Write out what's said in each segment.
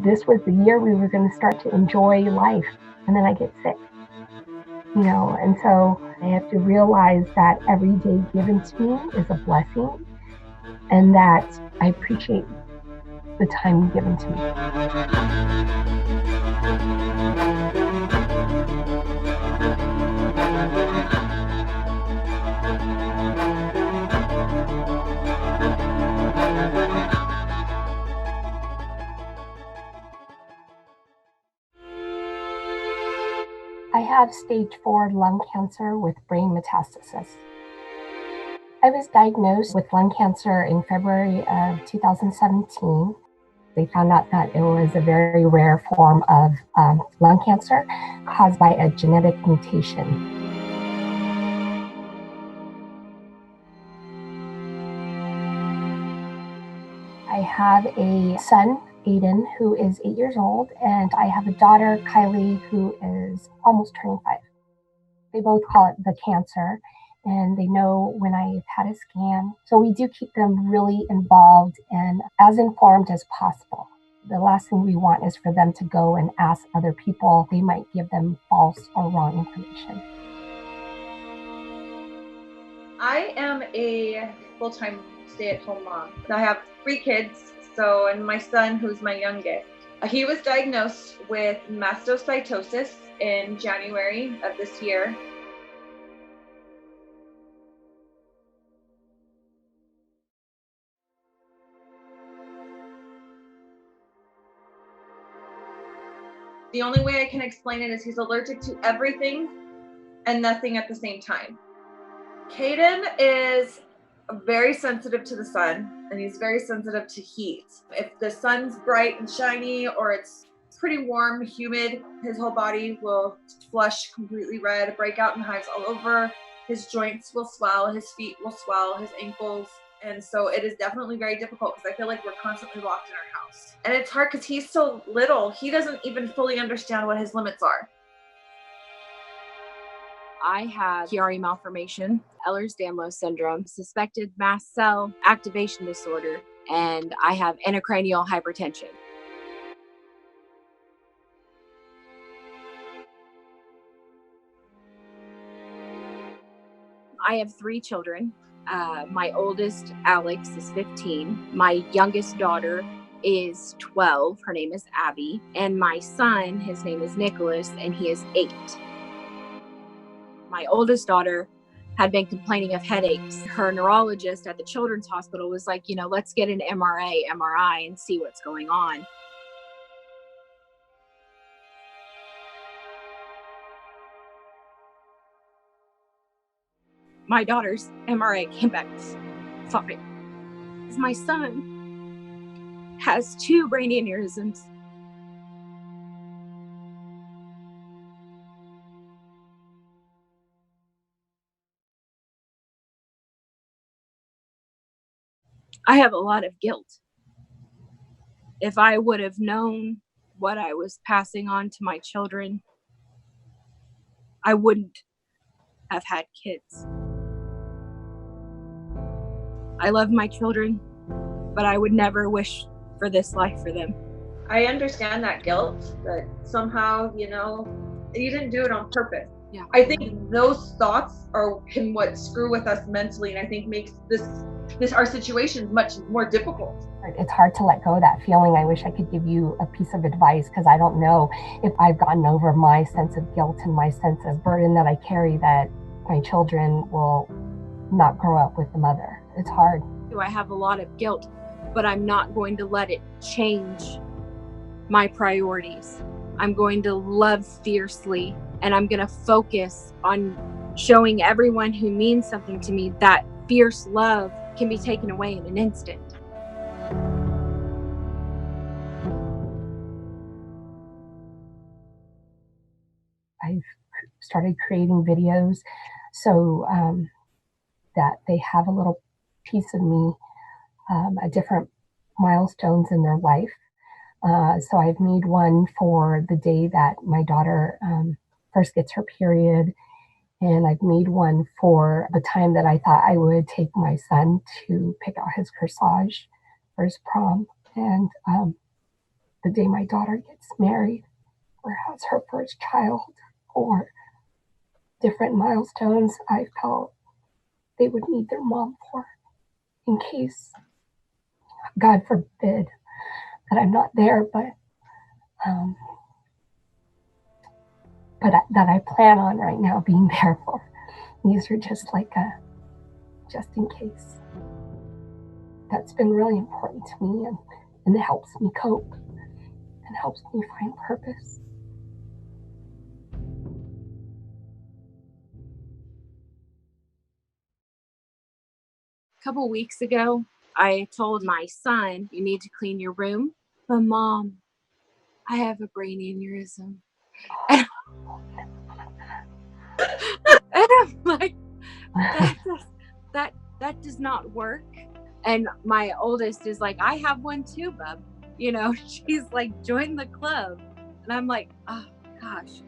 This was the year we were going to start to enjoy life, and then I get sick, and so I have to realize that every day given to me is a blessing, and that I appreciate the time given to me. I have stage 4 lung cancer with brain metastasis. I was diagnosed with lung cancer in February of 2017. They found out that it was a very rare form of lung cancer caused by a genetic mutation. I have a son, Aiden, who is 8 years old, and I have a daughter, Kylie, who is almost turning 5. They both call it the cancer, and they know when I've had a scan. So we do keep them really involved and as informed as possible. The last thing we want is for them to go and ask other people. They might give them false or wrong information. I am a full-time stay-at-home mom. I have 3 kids, and my son, who's my youngest, he was diagnosed with mastocytosis in January of this year. The only way I can explain it is he's allergic to everything and nothing at the same time. Caden is very sensitive to the sun, and he's very sensitive to heat. If the sun's bright and shiny or it's pretty warm, humid, his whole body will flush completely red, break out in hives all over. His joints will swell, his feet will swell, his ankles. And so it is definitely very difficult because I feel like we're constantly locked in our house. And it's hard because he's so little. He doesn't even fully understand what his limits are. I have Chiari malformation, Ehlers-Danlos syndrome, suspected mast cell activation disorder, and I have intracranial hypertension. I have 3 children. My oldest, Alex, is 15. My youngest daughter is 12. Her name is Abby. And my son, his name is Nicholas, and he is 8. My oldest daughter had been complaining of headaches. Her neurologist at the children's hospital was like, let's get an MRI and see what's going on. My daughter's MRI came back fine. My son has 2 brain aneurysms. I have a lot of guilt. If I would have known what I was passing on to my children, I wouldn't have had kids. I love my children, but I would never wish for this life for them. I understand that guilt, that somehow, you didn't do it on purpose. Yeah. I think those thoughts can what screw with us mentally, and I think makes our situations much more difficult. It's hard to let go of that feeling. I wish I could give you a piece of advice because I don't know if I've gotten over my sense of guilt and my sense of burden that I carry, that my children will not grow up with the mother. It's hard. I have a lot of guilt, but I'm not going to let it change my priorities. I'm going to love fiercely, and I'm going to focus on showing everyone who means something to me that fierce love can be taken away in an instant. I've started creating videos so that they have a little piece of me at different milestones in their life. So I've made one for the day that my daughter first gets her period. And I've made one for the time that I thought I would take my son to pick out his corsage. for his prom. And the day my daughter gets married or has her first child or different milestones, I felt they would need their mom for, in case, God forbid, that I'm not there, but that I plan on right now being there for. These are just like just in case. That's been really important to me, and it helps me cope and helps me find purpose. A couple weeks ago, I told my son, you need to clean your room. But Mom, I have a brain aneurysm. And I'm like, that does not work. And my oldest is like, I have one too, bub. You know, she's like, join the club. And I'm like, oh gosh,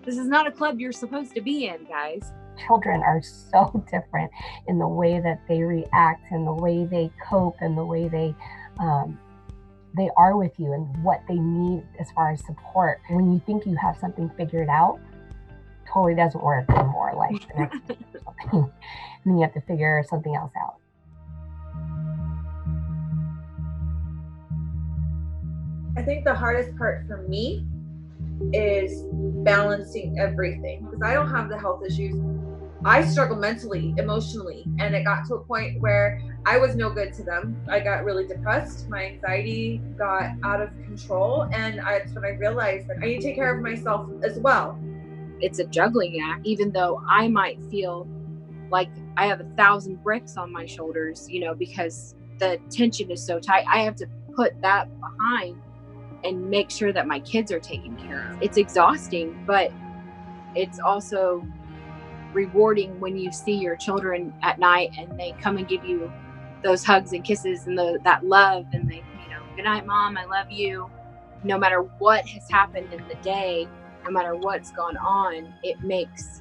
this is not a club you're supposed to be in, guys. Children are so different in the way that they react and the way they cope and the way they are with you and what they need as far as support. When you think you have something figured out, totally doesn't work anymore, like the next day or something. And then you have to figure something else out. I think the hardest part for me is balancing everything, because I don't have the health issues. I struggle mentally, emotionally, and it got to a point where I was no good to them. I got really depressed. My anxiety got out of control, and that's when I realized that I need to take care of myself as well. It's a juggling act, even though I might feel like I have 1,000 bricks on my shoulders, you know, because the tension is so tight. I have to put that behind and make sure that my kids are taken care of. It's exhausting, but it's also rewarding when you see your children at night and they come and give you those hugs and kisses and that love, and they, you know, good night, Mom, I love you. No matter what has happened in the day, no matter what's gone on, it makes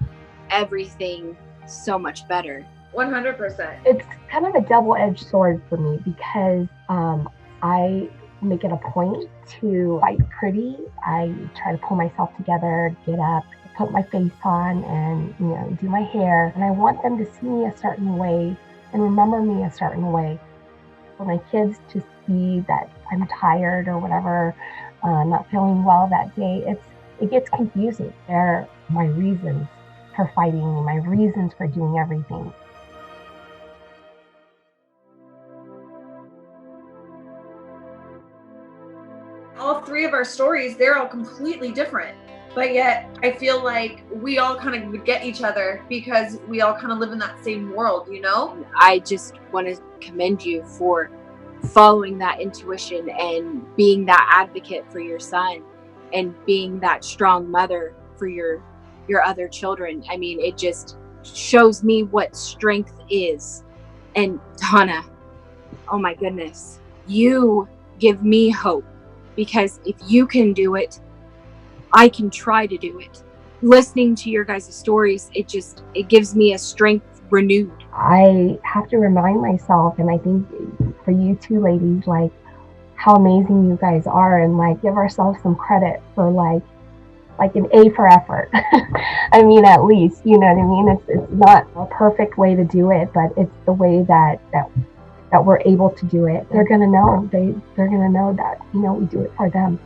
everything so much better. 100%. It's kind of a double-edged sword for me, because I make it a point to fight pretty. I try to pull myself together, get up, put my face on, and, you know, do my hair. And I want them to see me a certain way and remember me a certain way. For my kids to see that I'm tired or whatever, not feeling well that day, it gets confusing. They're my reasons for fighting, my reasons for doing everything. All three of our stories, they're all completely different, but yet I feel like we all kind of get each other because we all kind of live in that same world, you know? I just want to commend you for following that intuition and being that advocate for your son and being that strong mother for your other children. I mean, it just shows me what strength is. And Donna, oh my goodness, you give me hope, because if you can do it, I can try to do it. Listening to your guys' stories, it gives me a strength renewed. I have to remind myself, and I think for you two ladies, like, how amazing you guys are, and like, give ourselves some credit for like an A for effort. I mean, at least, you know what I mean? It's not a perfect way to do it, but it's the way that we're able to do it. They're gonna know. They're gonna know that, you know, we do it for them.